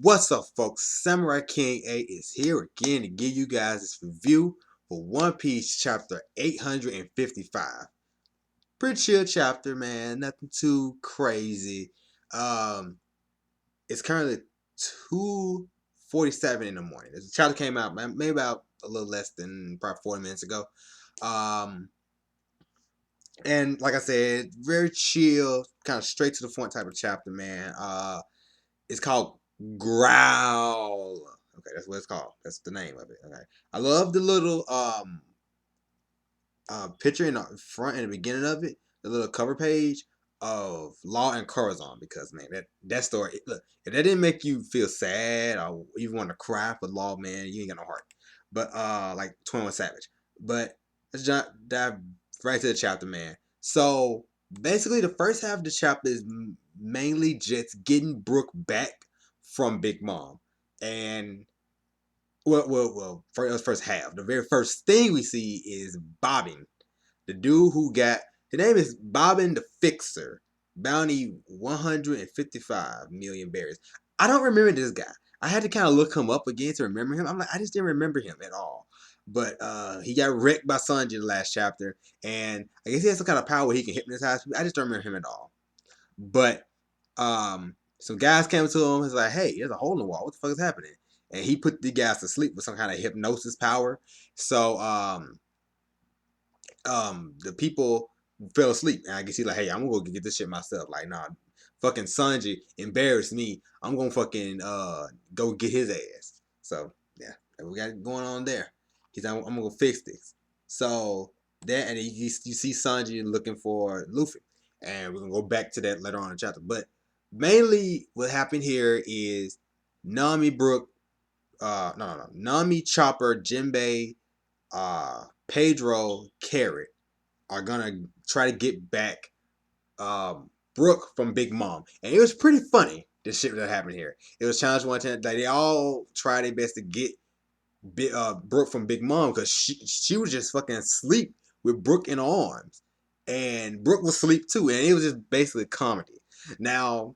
What's up, folks? Samurai King A is here again to give you guys this review for One Piece chapter 855. Pretty chill chapter, man. Nothing too crazy. Um, it's currently 2:47 in the morning. The chapter came out maybe about a little less than probably 40 minutes ago. Um, and like I said, very chill, kind of straight to the point type of chapter, man. It's called Growl. Okay, that's what it's called. That's the name of it. Okay. I love the little picture in the front and the beginning of it, the little cover page of Law and Corazon, because man, that story, look, if that didn't make you feel sad or even want to cry for Law, man, you ain't got no heart. But like 21 Savage. But let's dive right to the chapter, man. So basically the first half of the chapter is mainly just getting Brooke back from Big Mom. And first half. The very first thing we see is Bobbin, the dude who got, his name is Bobbin the Fixer, bounty 155 million berries. I don't remember this guy. I had to kind of look him up again to remember him. I'm like, I just didn't remember him at all. But he got wrecked by Sanji in the last chapter, and I guess he has some kind of power where he can hypnotize people. I just don't remember him at all. But some guys came to him. He's like, "Hey, there's a hole in the wall. What the fuck is happening?" And he put the guys to sleep with some kind of hypnosis power. So the people fell asleep, and I guess he's like, "Hey, I'm gonna go get this shit myself." Like, nah, fucking Sanji embarrassed me. I'm gonna fucking go get his ass. So yeah, we got it going on there. He's like, I'm gonna go fix this. So that, and you see Sanji looking for Luffy, and we're gonna go back to that later on in the chapter. But mainly, what happened here is Nami Brook, no, Nami, Chopper, Jinbei, Pedro, Carrot are gonna try to get back Brooke from Big Mom, and it was pretty funny. This shit that happened here. It was challenge 110. Like they all try their best to get Brooke from Big Mom because she was just fucking asleep with Brooke in her arms, and Brooke was asleep too, and it was just basically comedy. Now,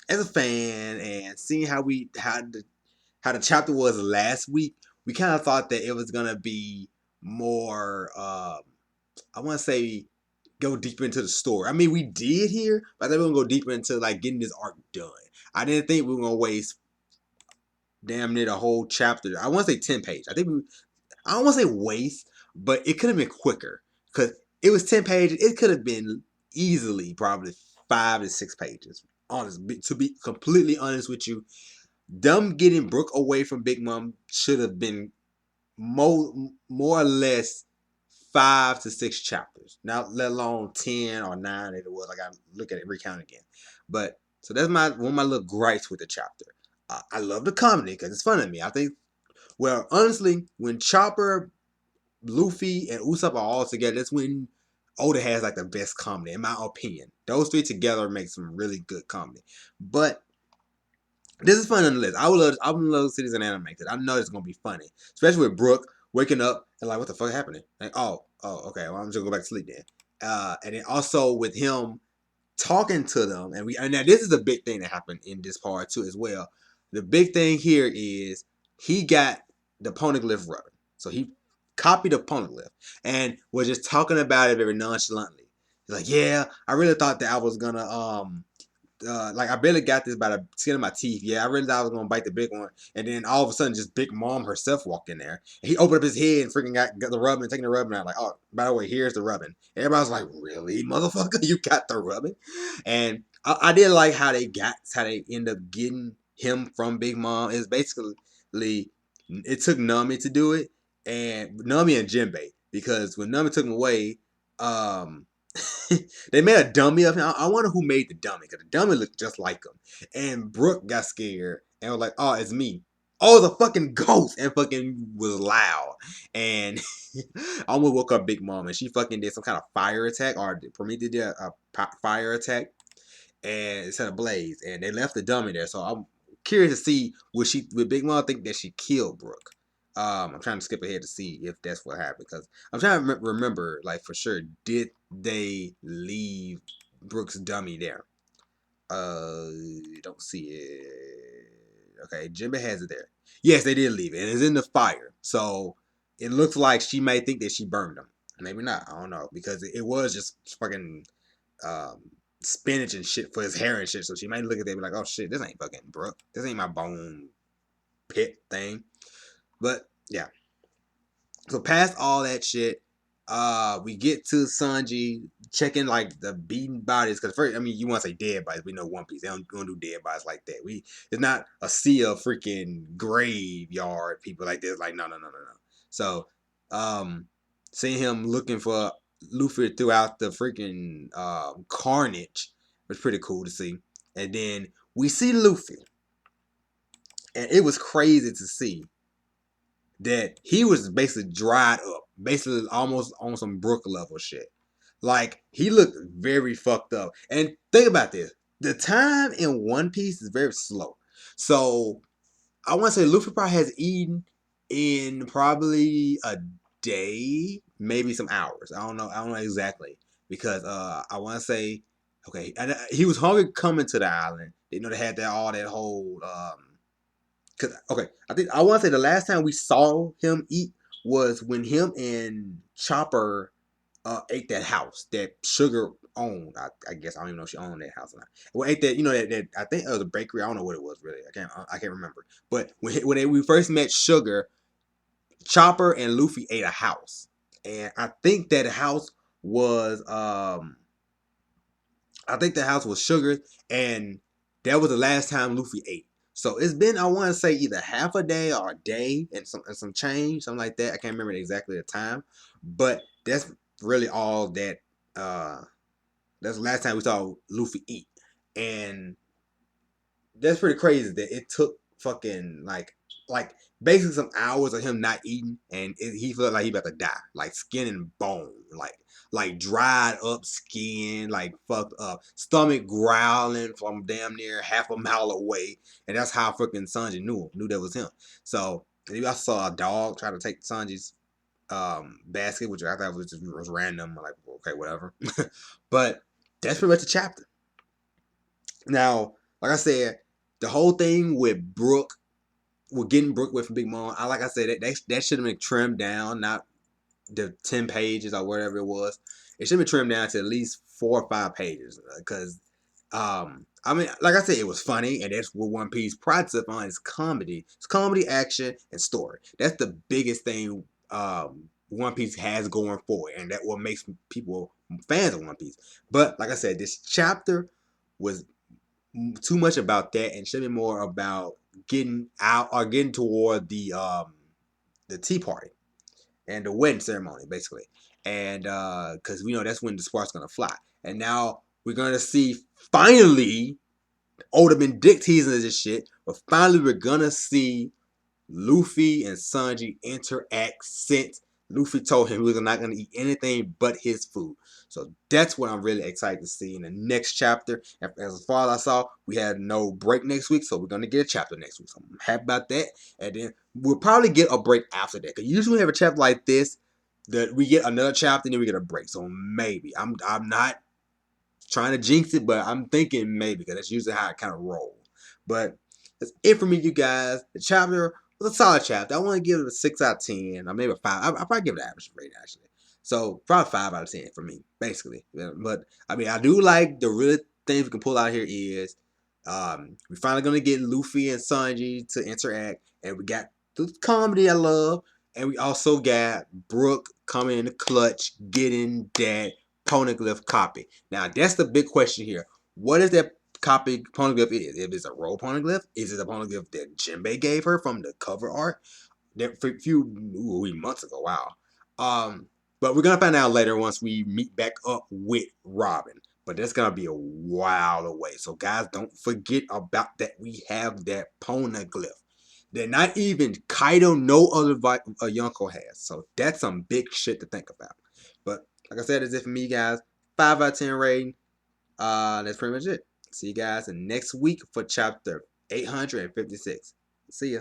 as a fan and seeing how the chapter was last week, we kind of thought that it was gonna be more. I want to say go deeper into the story. I mean, we did here, but I think we're gonna go deeper into like getting this arc done. I didn't think we were gonna waste damn near the whole chapter. I want to say 10 pages. I don't want to say waste, but it could have been quicker because it was 10 pages. It could have been easily probably 5 to 6 pages. Honest, to be completely honest with you, them getting Brooke away from Big Mom should have been more or less 5 to 6 chapters. Not let alone 10 or 9 that it was. I gotta look at it, recount again. But so that's one of my little gripes with the chapter. I love the comedy because it's funny to me. I think, well, honestly, when Chopper, Luffy, and Usopp are all together, that's when Oda has like the best comedy, in my opinion. Those three together make some really good comedy. But this is fun nonetheless. I would love to see this in anime because I know it's gonna be funny, especially with Brooke waking up and like, what the fuck happening? Like, okay, well, I'm just gonna go back to sleep then. And then also with him talking to them, and now this is a big thing that happened in this part too as well. The big thing here is he got the poneglyph rubbing, so he copied the poneglyph and was just talking about it very nonchalantly. He's like, yeah, I really thought that I was gonna like I barely got this by the skin of my teeth. Yeah, I really thought I was gonna bite the big one, and then all of a sudden, just Big Mom herself walked in there, and he opened up his head and freaking got the rubbing, taking the rubbing out. Like, oh, by the way, here's the rubbing. Everybody was like, really, motherfucker, you got the rubbing? And I did like how they end up getting him from Big Mom. It's basically it took Nami to do it, and Nami and Jinbei, because when Nami took him away, um they made a dummy of him. I wonder who made the dummy, because the dummy looked just like him. And Brooke got scared and was like, oh, it's me. Oh, it's a fucking ghost, and fucking was loud. And I almost woke up Big Mom, and she fucking did some kind of fire attack, or Prometheus did a fire attack, and it set a blaze. And they left the dummy there. So I'm curious to see would Big Mom think that she killed Brooke. I'm trying to skip ahead to see if that's what happened, because I'm trying to remember, like, for sure, did they leave Brooke's dummy there? Don't see it. Okay, Jinbei has it there. Yes, they did leave it, and it's in the fire. So it looks like she may think that she burned them. Maybe not. I don't know, because it was just fucking um, spinach and shit for his hair and shit. So she might look at it and be like, "Oh shit, this ain't fucking Brooke. This ain't my bone pit thing." But yeah. So past all that shit, we get to Sanji checking like the beaten bodies. Cause first, I mean, you want to say dead bodies? We know One Piece. They don't do dead bodies like that. It's not a sea of freaking graveyard people like this. Like no. So, seeing him looking for Luffy throughout the freaking carnage was pretty cool to see. And then we see Luffy, and it was crazy to see that he was basically dried up, basically almost on some Brook level shit. Like he looked very fucked up. And think about this: the time in One Piece is very slow. So I want to say Luffy probably has eaten in probably a day, maybe some hours. I don't know. I don't know exactly because I want to say okay, and he was hungry coming to the island. You know they had that all that whole Cause okay, I think I want to say the last time we saw him eat was when him and Chopper ate that house that Sugar owned. I guess I don't even know if she owned that house or not. Well, ate that that I think it was a bakery. I don't know what it was really. I can't remember. But we first met Sugar, Chopper and Luffy ate a house, and I think that house was I think the house was Sugar, and that was the last time Luffy ate. So it's been, I want to say, either half a day or a day and some change, something like that. I can't remember exactly the time, but that's really all that. That's the last time we saw Luffy eat, and that's pretty crazy that it took fucking like basically some hours of him not eating, and he felt like he about to die, like skin and bone, like dried up skin, like fucked up, stomach growling from damn near half a mile away, and that's how freaking Sanji knew that was him. So and I saw a dog try to take Sanji's basket, which I thought was random, like okay, whatever. But that's pretty much the chapter. Now, like I said, the whole thing with Brooke, with getting Brooke with Big Mom, like I said, that should have been trimmed down, not the 10 pages or whatever it was. It should have been trimmed down to at least 4 or 5 pages. Because, I mean, like I said, it was funny, and that's what One Piece prides itself on is comedy. It's comedy, action, and story. That's the biggest thing One Piece has going for it, and that what makes people fans of One Piece. But, like I said, this chapter was too much about that and should be more about getting out or getting toward the tea party and the wedding ceremony basically, and because we know that's when the spark's gonna fly, and now we're gonna see finally Oda been dick teasing this shit, but finally we're gonna see Luffy and Sanji interact since Luffy told him he was not going to eat anything but his food. So that's what I'm really excited to see in the next chapter. As far as I saw, we had no break next week, so we're going to get a chapter next week. So I'm happy about that. And then we'll probably get a break after that. Because usually we have a chapter like this, that we get another chapter and then we get a break. So maybe. I'm not trying to jinx it, but I'm thinking maybe because that's usually how I kind of roll. But that's it for me, you guys. The chapter was a solid chapter. I want to give it a 6 out of 10, or maybe a 5. I'll probably give it an average rating, actually. So, probably 5 out of 10 for me, basically. But, I mean, I do like the real things we can pull out here is we're finally going to get Luffy and Sanji to interact, and we got the comedy I love, and we also got Brooke coming in the clutch, getting that poneglyph copy. Now, that's the big question here. What is that copy poneglyph is? If it's a roll poneglyph, is it a poneglyph that Jinbei gave her from the cover art that for a few months ago? Wow. But we're gonna find out later once we meet back up with Robin. But that's gonna be a while away. So guys, don't forget about that. We have that poneglyph. That not even Kaido, no other Yonko has. So that's some big shit to think about. But like I said, that's it for me, guys. 5 out of 10 rating. That's pretty much it. See you guys next week for chapter 856. See ya.